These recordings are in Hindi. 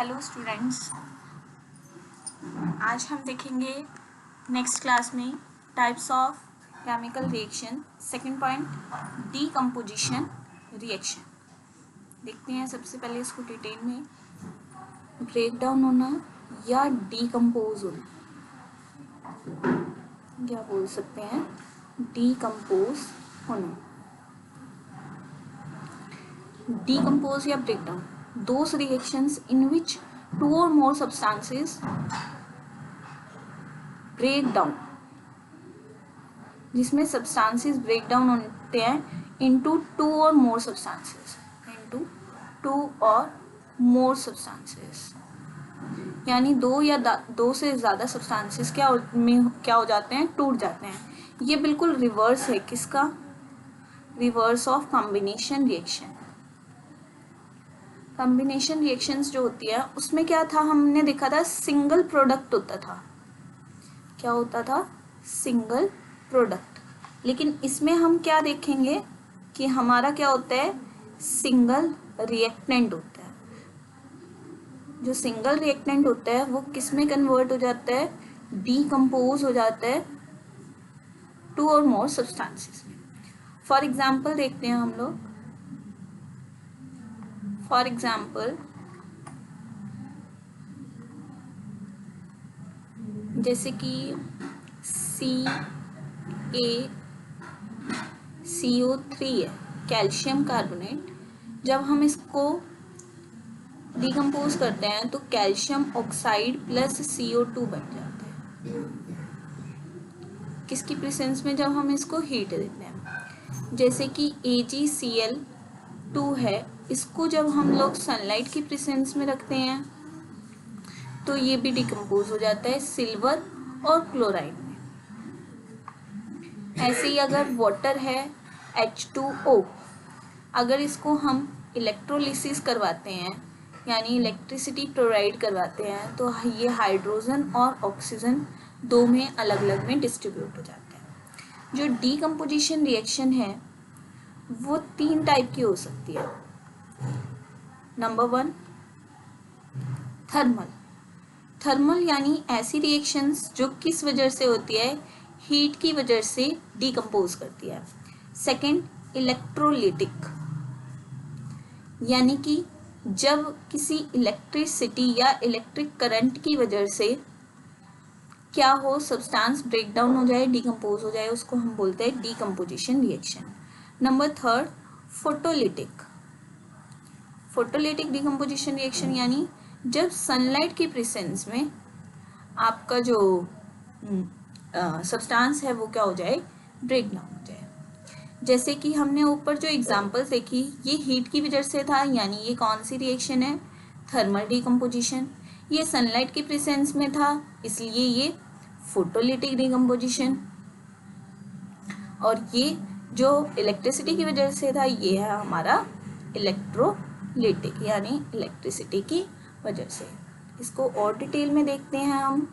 हेलो स्टूडेंट्स, आज हम देखेंगे नेक्स्ट क्लास में types of chemical reaction. Second point, decomposition reaction. देखते हैं सबसे पहले इसको डिटेल में। ब्रेक डाउन होना या डीकम्पोज होना, क्या बोल सकते हैं, डीकम्पोज होना। Decompose या breakdown, those reactions in which two or more substances break down, जिसमें substances break down होते हैं into two or more substances, यानी दो से ज़्यादा substances क्या हो जाते हैं, टूट जाते हैं। ये बिल्कुल रिवर्स है किसका, reverse of combination reaction. Combination reactions जो होती है उसमें क्या था, हमने देखा था सिंगल प्रोडक्ट होता था। क्या होता था, सिंगल प्रोडक्ट। लेकिन इसमें हम क्या देखेंगे कि हमारा क्या होता है, सिंगल रिएक्टेंट होता है। जो सिंगल रिएक्टेंट होता है वो किस में कन्वर्ट हो जाता है, डीकम्पोज हो जाता है टू और मोर सब्सटेंसेस में। फॉर एग्जाम्पल देखते हैं हम लोग। फॉर एग्जाम्पल जैसे कि CaCO3 है, कैल्शियम कार्बोनेट। जब हम इसको डिकम्पोज करते हैं तो कैल्शियम ऑक्साइड प्लस CO2 बन जाता है। किसकी प्रेजेंस में, जब हम इसको हीट देते हैं। जैसे कि AgCl2 है, इसको जब हम लोग सनलाइट की प्रेजेंस में रखते हैं तो ये भी डिकम्पोज हो जाता है सिल्वर और क्लोराइड में। ऐसे ही अगर वाटर है H2O, अगर इसको हम इलेक्ट्रोलिसिस करवाते हैं यानी इलेक्ट्रिसिटी प्रोवाइड करवाते हैं तो ये हाइड्रोजन और ऑक्सीजन दो में अलग अलग में डिस्ट्रीब्यूट हो जाते हैं। जो डीकम्पोजिशन रिएक्शन है वो तीन टाइप की हो सकती है। नंबर 1, थर्मल यानी ऐसी रिएक्शंस जो किस वजह से होती है, हीट की वजह से डीकम्पोज करती है। सेकंड, इलेक्ट्रोलिटिक, यानी कि जब किसी इलेक्ट्रिसिटी या इलेक्ट्रिक करंट की वजह से क्या हो, सब्सटेंस ब्रेक डाउन हो जाए, डीकम्पोज हो जाए, उसको हम बोलते हैं decomposition reaction. Number 3, photolytic decomposition reaction, यानी जब सनलाइट की प्रेजेंस में आपका जो सब्सटेंस है वो क्या हो जाए, ब्रेक डाउन हो जाए। जैसे कि हमने ऊपर जो एग्जांपल देखी, ये हीट की वजह से था, यानी ये कौन सी रिएक्शन है, थर्मल डीकम्पोजिशन। ये सनलाइट की प्रेजेंस में था, इसलिए ये फोटोलिटिक डीकम्पोजिशन। और ये जो इलेक्ट्रिसिटी की वजह से था, ये है हमारा इलेक्ट्रोलिटिक, यानी इलेक्ट्रिसिटी की वजह से। इसको और डिटेल में देखते हैं हम।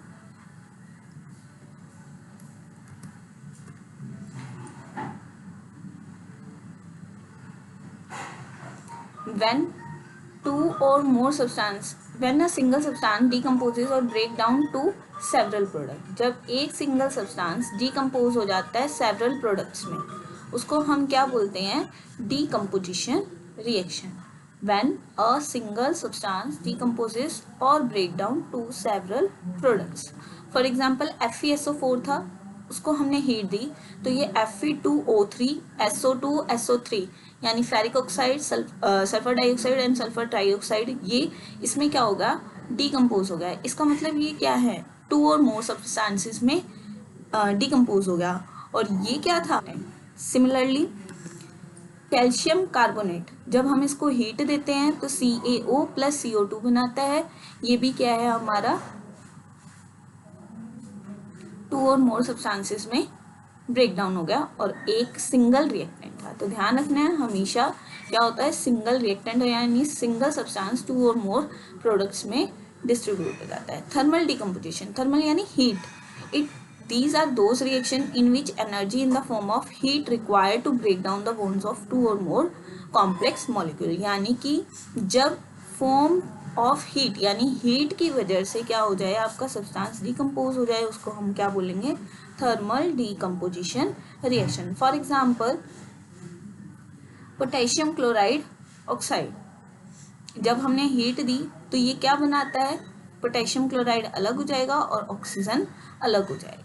when a single substance decomposes or break down to several products, जब एक सिंगल सब्सटेंस डिकम्पोज हो जाता है सेवरल प्रोडक्ट्स में, उसको हम क्या बोलते हैं, decomposition reaction. When a single substance decomposes or break down to several products, for example FeSO4 था, उसको हमने हीट दी तो ये Fe2O3 SO2 SO3 यानी ferric oxide, sulphur dioxide and sulphur trioxide, ये इसमें क्या होगा, डीकम्पोज हो गया। इसका मतलब ये क्या है, टू और मोर सब्सटेंसेस में डीकम्पोज हो गया। और ये क्या था, सिमिलरली कैल्शियम कार्बोनेट, जब हम इसको हीट देते हैं तो CaO प्लस CO2 बनाता है। ये भी क्या है हमारा, टू और मोर सब्सटेंसेस में ब्रेक डाउन हो गया और एक सिंगल रिएक्टेंट था। तो ध्यान रखना है हमेशा क्या होता है, सिंगल रिएक्टेंट यानी सिंगल सब्सटेंस टू और मोर प्रोडक्ट्स में डिस्ट्रीब्यूट हो जाता है। थर्मल डीकम्पोजिशन, थर्मल यानी heat. These are those reactions in which energy in the form of heat required to break down the bonds of two or more complex molecule, यानी कि जब फॉर्म ऑफ हीट, यानी हीट की वजह से क्या हो जाए आपका सब्सटेंस डिकम्पोज हो जाए, उसको हम क्या बोलेंगे, thermal decomposition reaction. For example potassium chloride oxide, जब हमने हीट दी तो ये क्या बनाता है, पोटेशियम क्लोराइड अलग हो जाएगा और ऑक्सीजन अलग हो जाएगा।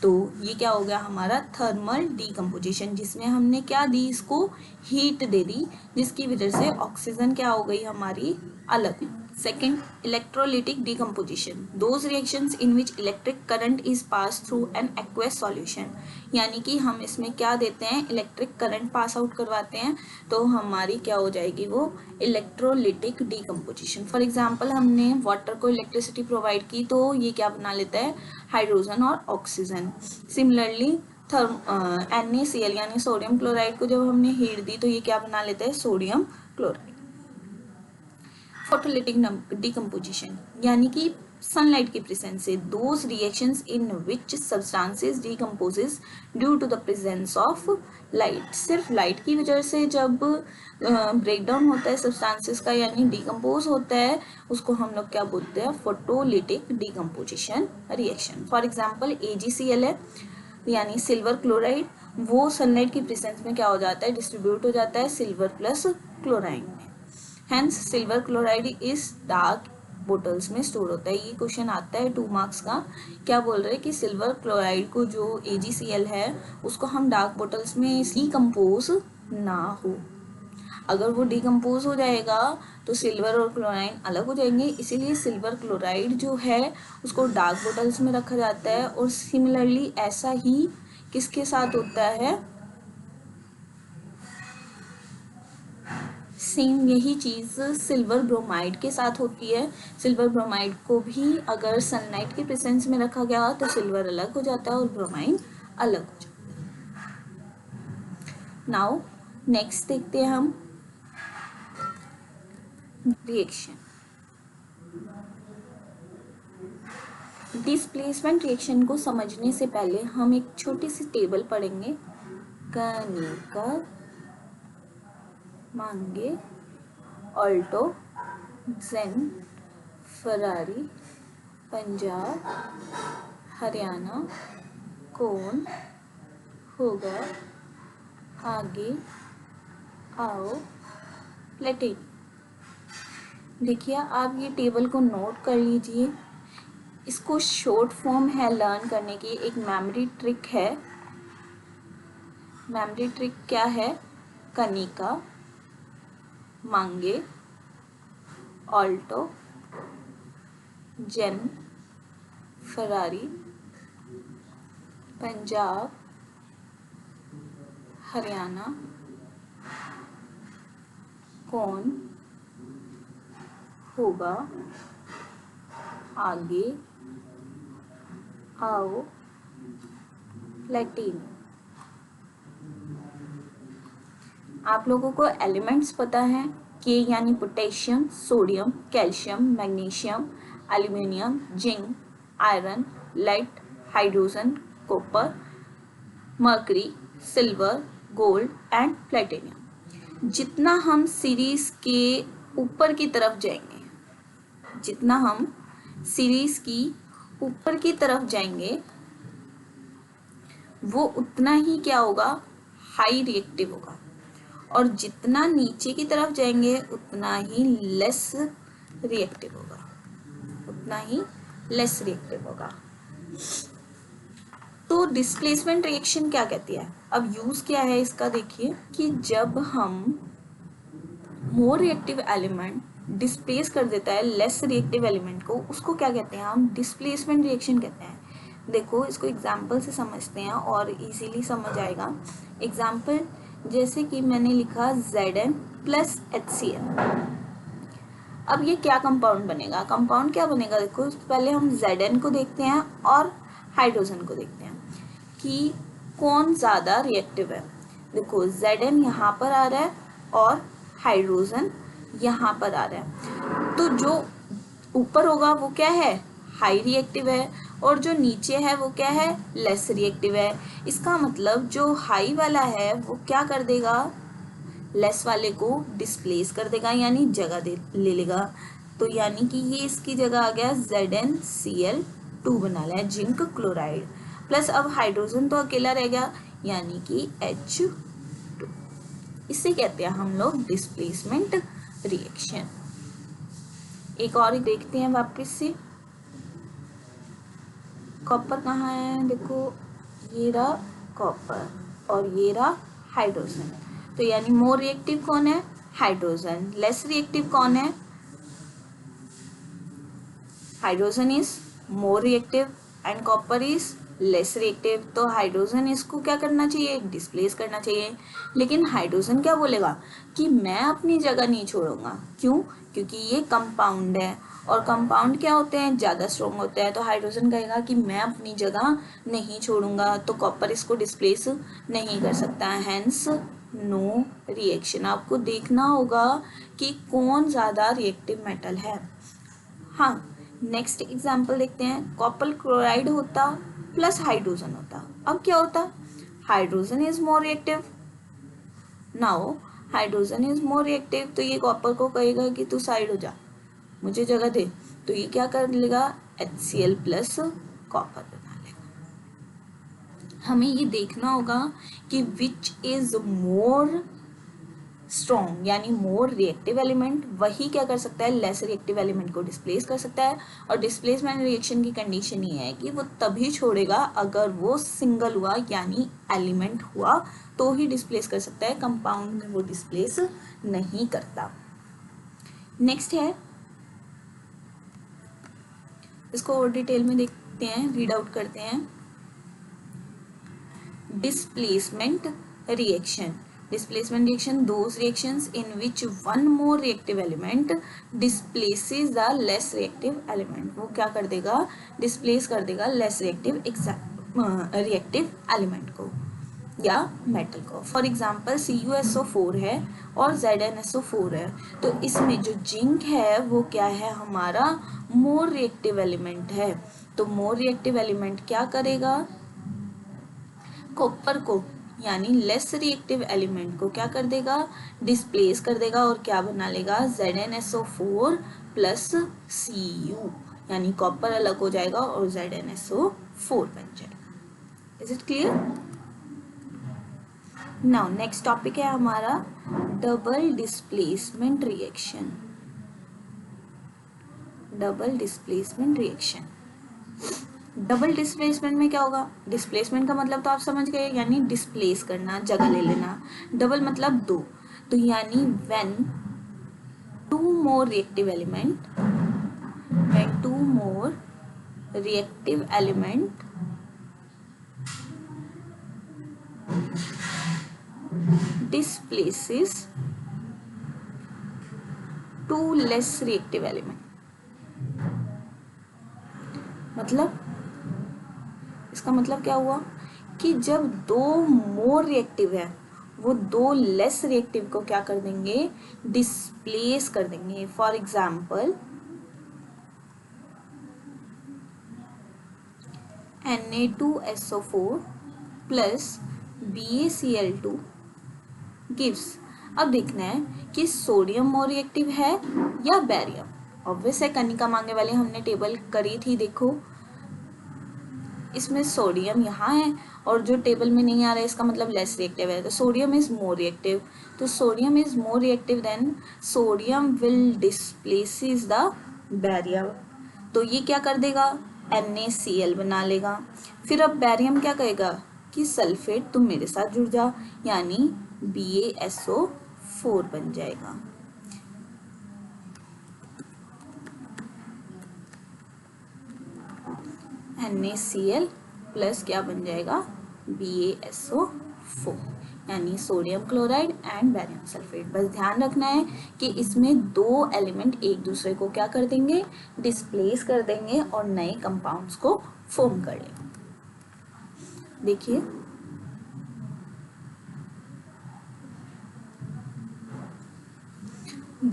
तो ये क्या हो गया हमारा थर्मल डिकम्पोजिशन, जिसमें हमने क्या दी, इसको हीट दे दी, जिसकी वजह से ऑक्सीजन क्या हो गई हमारी अलग। Second, electrolytic decomposition, those reactions in which electric current is pass through an aqueous solution, यानी कि हम इसमें क्या देते हैं, इलेक्ट्रिक करंट पास आउट करवाते हैं, तो हमारी क्या हो जाएगी वो इलेक्ट्रोलिटिक डिकम्पोजिशन। फॉर एग्जांपल हमने वाटर को इलेक्ट्रिसिटी प्रोवाइड की तो ये क्या बना लेता है, हाइड्रोजन और ऑक्सीजन। सिमिलरली NaCl यानी सोडियम क्लोराइड को जब हमने हीट दी तो ये क्या बना लेता है, सोडियम क्लोराइड। फोटोलिटिक डिकम्पोजिशन, यानी कि सनलाइट की प्रेजेंस से, those reactions in which substances decomposes due to the presence of light, सिर्फ लाइट की वजह से जब ब्रेकडाउन होता है सब्सटेंसेस का, यानी डिकम्पोज होता है, उसको हम लोग क्या बोलते हैं, photolytic decomposition reaction. For example AgCl है, यानी सिल्वर क्लोराइड, वो सनलाइट की प्रेजेंस में क्या हो जाता है, डिस्ट्रीब्यूट हो जाता है सिल्वर प्लस क्लोराइड में, hence silver chloride is dark bottles में स्टोर होता है। ये क्वेश्चन आता है 2 मार्क्स का, क्या बोल रहे हैं कि सिल्वर क्लोराइड को जो AgCl है उसको हम डार्क बोटल्स में डिकम्पोज ना हो, अगर वो डिकम्पोज हो जाएगा तो सिल्वर और क्लोराइन अलग हो जाएंगे, इसीलिए सिल्वर क्लोराइड जो है उसको डार्क बोटल्स में रखा जाता है। और सिमिलरली ऐसा ही किसके साथ होता है, सेम यही चीज़ सिल्वर ब्रोमाइड के साथ होती है। सिल्वर ब्रोमाइड को भी अगर सनलाइट के प्रेजेंस में रखा गया तो सिल्वर अलग हो जाता है और ब्रोमाइड अलग हो जाता है। नाउ नेक्स्ट देखते हैं हम रिएक्शन। डिस्प्लेसमेंट रिएक्शन को समझने से पहले हम एक छोटी सी टेबल पढ़ेंगे। कनिका, मांगे, ऑल्टो, जेन, फरारी, पंजाब, हरियाणा, कौन, होगा, आगे, आओ, प्लेटिन। देखिए आप ये टेबल को नोट कर लीजिए, इसको शॉर्ट फॉर्म है लर्न करने की, एक मेमोरी ट्रिक है। मेमोरी ट्रिक क्या है, कनिका, मांगे, ऑल्टो, जेन, फरारी, पंजाब, हरियाणा, कौन, होगा, आगे, आओ, प्लेटिन। आप लोगों को एलिमेंट्स पता है, के यानी potassium, sodium, calcium, magnesium, aluminium, zinc, iron, lead, hydrogen, copper, mercury, silver, gold and platinum. जितना हम सीरीज के ऊपर की तरफ जाएंगे, जितना हम सीरीज की ऊपर की तरफ जाएंगे वो उतना ही क्या होगा, हाई रिएक्टिव होगा, और जितना नीचे की तरफ जाएंगे उतना ही लेस रिएक्टिव होगा, उतना ही लेस रिएक्टिव होगा। तो डिस्प्लेसमेंट रिएक्शन क्या कहती है, अब यूज क्या है इसका, देखिए कि जब हम मोर रिएक्टिव एलिमेंट डिस्प्लेस कर देता है लेस रिएक्टिव एलिमेंट को, उसको क्या कहते हैं, हम डिस्प्लेसमेंट रिएक्शन कहते हैं। देखो इसको एग्जाम्पल से समझते हैं और इजीली समझ आएगा। एग्जाम्पल जैसे कि मैंने लिखा Zn प्लस HCl, अब ये क्या कंपाउंड बनेगा, कंपाउंड क्या बनेगा, देखो पहले हम Zn को देखते हैं और हाइड्रोजन को देखते हैं कि कौन ज़्यादा रिएक्टिव है। देखो Zn यहाँ पर आ रहा है और हाइड्रोजन यहाँ पर आ रहा है, तो जो ऊपर होगा वो क्या है, हाई रिएक्टिव है, और जो नीचे है वो क्या है, लेस रिएक्टिव है। इसका मतलब जो हाई वाला है वो क्या कर देगा, लेस वाले को डिस्प्लेस कर देगा यानी जगह ले लेगा। तो यानी कि ये इसकी जगह आ गया ZnCl2 बना लिया जिंक क्लोराइड प्लस अब हाइड्रोजन तो अकेला रह गया यानी कि H2। इसे कहते हैं हम लोग डिस्प्लेसमेंट रिएक्शन। एक और देखते हैं वापस से। कॉपर कहाँ है, देखो ये रहा कॉपर और ये रहा हाइड्रोजन। तो यानी मोर रिएक्टिव कौन है, हाइड्रोजन। लेस रिएक्टिव कौन है, hydrogen is more reactive and copper is less reactive. तो हाइड्रोजन इसको क्या करना चाहिए, डिस्प्लेस करना चाहिए। लेकिन हाइड्रोजन क्या बोलेगा कि मैं अपनी जगह नहीं छोड़ूंगा। क्यों, क्योंकि ये कंपाउंड है और कंपाउंड क्या होते हैं, ज़्यादा स्ट्रॉन्ग होते हैं। तो हाइड्रोजन कहेगा कि मैं अपनी जगह नहीं छोड़ूंगा, तो कॉपर इसको डिस्प्लेस नहीं कर सकता है, हैंस नो रिएक्शन। आपको देखना होगा कि कौन ज़्यादा रिएक्टिव मेटल है। हाँ, नेक्स्ट एग्जाम्पल देखते हैं। कॉपर क्लोराइड होता प्लस हाइड्रोजन होता, अब क्या होता, hydrogen is more reactive. Now hydrogen is more reactive, तो ये कॉपर को कहेगा कि तू साइड हो जा, मुझे जगह दे। तो ये क्या कर लेगा, HCl प्लस कॉपर बना लेगा। हमें ये देखना होगा कि विच इज मोर स्ट्रॉन्ग यानी मोर रिएक्टिव एलिमेंट, वही क्या कर सकता है, लेस रिएक्टिव एलिमेंट को डिस्प्लेस कर सकता है। और डिस्प्लेसमेंट रिएक्शन की कंडीशन ये है कि वो तभी छोड़ेगा अगर वो सिंगल हुआ यानी एलिमेंट हुआ तो ही डिस्प्लेस कर सकता है, कंपाउंड में वो डिस्प्लेस नहीं करता। नेक्स्ट है, इसको और डिटेल में देखते हैं, रीड आउट करते हैं। Displacement reaction, displacement reaction those reactions in which one more reactive element displaces the less reactive element। वो क्या कर देगा, displace कर देगा less reactive element को या मेटल को। फॉर एग्जाम्पल CuSO4 है और ZnSO4 है, तो इसमें जो जिंक है वो क्या है, हमारा मोर रिएक्टिव एलिमेंट है। तो मोर रिएक्टिव एलिमेंट क्या करेगा, कॉपर को यानी लेस रिएक्टिव एलिमेंट को क्या कर देगा, डिस्प्लेस कर देगा और क्या बना लेगा, ZnSO4 प्लस Cu, यानी कॉपर अलग हो जाएगा और ZnSO4 बन जाएगा। Is it clear? Now next topic है हमारा double displacement reaction. Double displacement reaction, double displacement में क्या होगा, डिस्प्लेसमेंट का मतलब तो आप समझ गए, यानी डिस्प्लेस करना, जगह ले लेना। डबल मतलब दो, तो यानी when to more reactive element, when to more reactive element displaces to less reactive element. मतलब इसका मतलब क्या हुआ कि जब दो मोर रिएक्टिव है वो दो लेस रिएक्टिव को क्या कर देंगे, डिस्प्लेस कर देंगे। For example Na2SO4 plus BaCl2 gives. अब देखना है कि सोडियम मोर रिएक्टिव है या बैरियम। ऑब्वियस है, कनिका मांगे वाले हमने टेबल करी थी, देखो इसमें सोडियम यहाँ है और जो टेबल में नहीं आ रहा है इसका मतलब लेस रिएक्टिव है, तो सोडियम इज मोर रिएक्टिव। तो sodium is more reactive than sodium will displaces the barium. तो ये क्या कर देगा, NaCl बना लेगा। फिर अब बैरियम क्या कहेगा कि सल्फेट तुम मेरे साथ जुड़ जा, यानी BaSO4 बन जाएगा। NaCl प्लस क्या बन जाएगा, BaSO4, यानी sodium chloride and barium sulphate. बस ध्यान रखना है कि इसमें दो एलिमेंट एक दूसरे को क्या कर देंगे, डिस्प्लेस कर देंगे और नए कंपाउंड्स को फॉर्म कर लेंगे। देखिए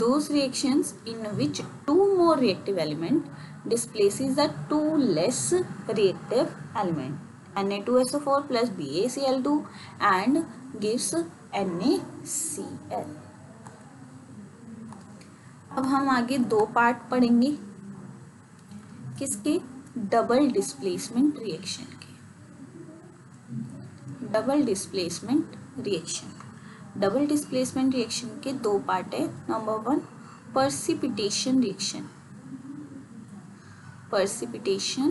those reactions in which two more reactive element displaces the two less reactive element Na2SO4 plus BaCl2 and gives NaCl। अब हम आगे दो पार्ट पढ़ेंगे किसके, डबल डिस्प्लेसमेंट रिएक्शन के। Double displacement reaction, double displacement reaction के दो पार्ट है। Number 1 precipitation reaction, precipitation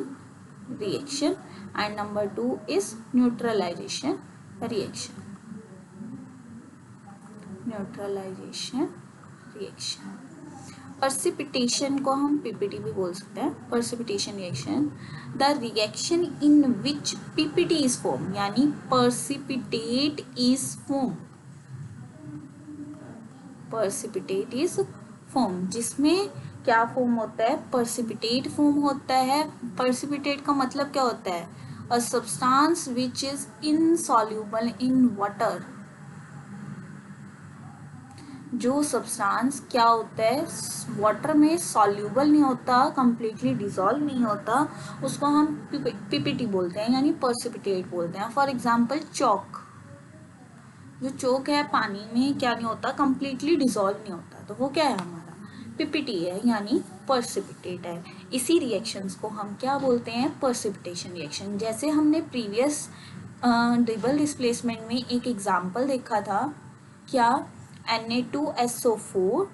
reaction, and number 2 is neutralization reaction, neutralization reaction। precipitation को हम PPT भी बोल सकते हैं। precipitation reaction, the reaction in which PPT is formed, यानी precipitate is formed, precipitate is formed, जिसमें क्या फॉर्म होता है, precipitate फॉर्म होता है। precipitate का मतलब क्या होता है, a substance which is insoluble in water, जो सब्सटेंस क्या होता है वाटर में सॉल्यूबल नहीं होता, कंप्लीटली डिसॉल्व नहीं होता, उसको हम पीपीटी बोलते हैं, यानी पर्सिपिटेट बोलते हैं। फॉर एग्जांपल चौक, जो चौक है पानी में क्या नहीं होता, कंप्लीटली डिसॉल्व नहीं होता, तो वो क्या है हमारा पीपीटी है, यानी पर्सिपिटेट है। इसी रिएक्शंस को हम क्या बोलते हैं, पर्सिपिटेशन रिएक्शन। जैसे हमने प्रीवियस डबल डिस्प्लेसमेंट में एक एग्जांपल देखा था, क्या, Na2SO4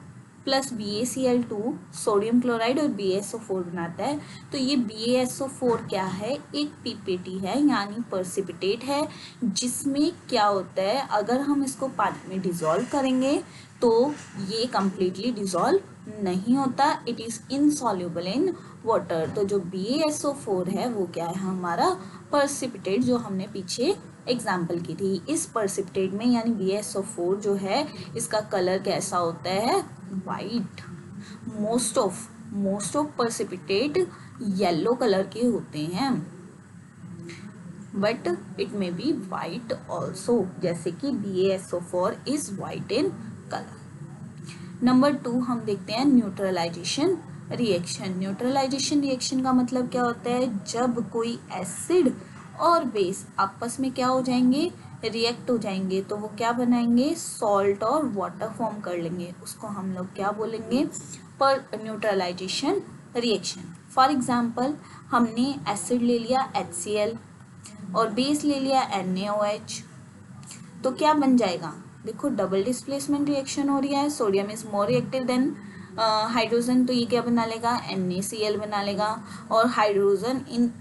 plus BaCl2 sodium chloride और BaSO4 बनाता है। तो ये BaSO4 क्या है, एक पीपीटी है, यानी पर्सिपिटेट है, जिसमें क्या होता है, अगर हम इसको पानी में डिसॉल्व करेंगे तो ये कंप्लीटली डिसॉल्व नहीं होता, it is insoluble in water. तो जो BaSO4 है वो क्या है हमारा पर्सिपिटेट, जो हमने पीछे एग्जाम्पल की थी। इस पर्सिपिटेट में यानी BaSO4 जो है इसका कलर कैसा होता है, white. Most of precipitate yellow colour के होते हैं, but it may be white also, जैसे कि BaSO4 is white in colour. Number 2 हम देखते हैं न्यूट्रलाइजेशन रिएक्शन। न्यूट्रलाइजेशन रिएक्शन का मतलब क्या होता है, जब कोई एसिड और बेस आपस में क्या हो जाएंगे, रिएक्ट हो जाएंगे, तो वो क्या बनाएंगे, सॉल्ट और वाटर फॉर्म कर लेंगे, उसको हम लोग क्या बोलेंगे, पर न्यूट्रलाइजेशन रिएक्शन। फॉर एग्जांपल हमने एसिड ले लिया HCl और बेस ले लिया NaOH, तो क्या बन जाएगा, देखो डबल डिस्प्लेसमेंट रिएक्शन हो रही है, sodium is more reactive than hydrogen, तो ये क्या बना लेगा, NaCl बना लेगा, और हाइड्रोजन इन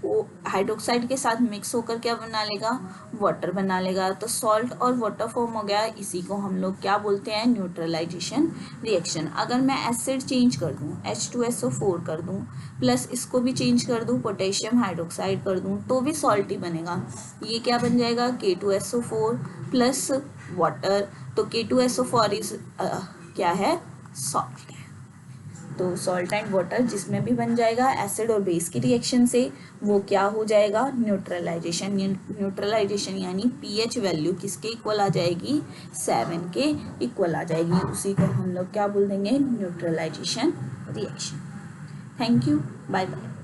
हाइड्रोक्साइड के साथ मिक्स होकर क्या बना लेगा, वाटर बना लेगा, तो सॉल्ट और वाटर फॉर्म हो गया। इसी को हम लोग क्या बोलते हैं, न्यूट्रलाइजेशन रिएक्शन। अगर मैं एसिड चेंज कर दूं, H2SO4 कर दूं, प्लस इसको भी चेंज कर दूं, पोटेशियम हाइड्रोक्साइड कर दूं, तो भी सॉल्ट ही बनेगा। ये क्या बन जाएगा, K2SO4 प्लस वाटर, तो K2SO4 इज क्या है, सॉल्ट है। तो सॉल्ट एंड वाटर जिसमें भी बन जाएगा एसिड और बेस की रिएक्शन से, वो क्या हो जाएगा, न्यूट्रलाइजेशन। न्यूट्रलाइजेशन यानी पीएच वैल्यू किसके इक्वल आ जाएगी, 7 के इक्वल आ जाएगी, उसी को हम लोग क्या बोल देंगे, neutralisation reaction. Thank you, bye bye.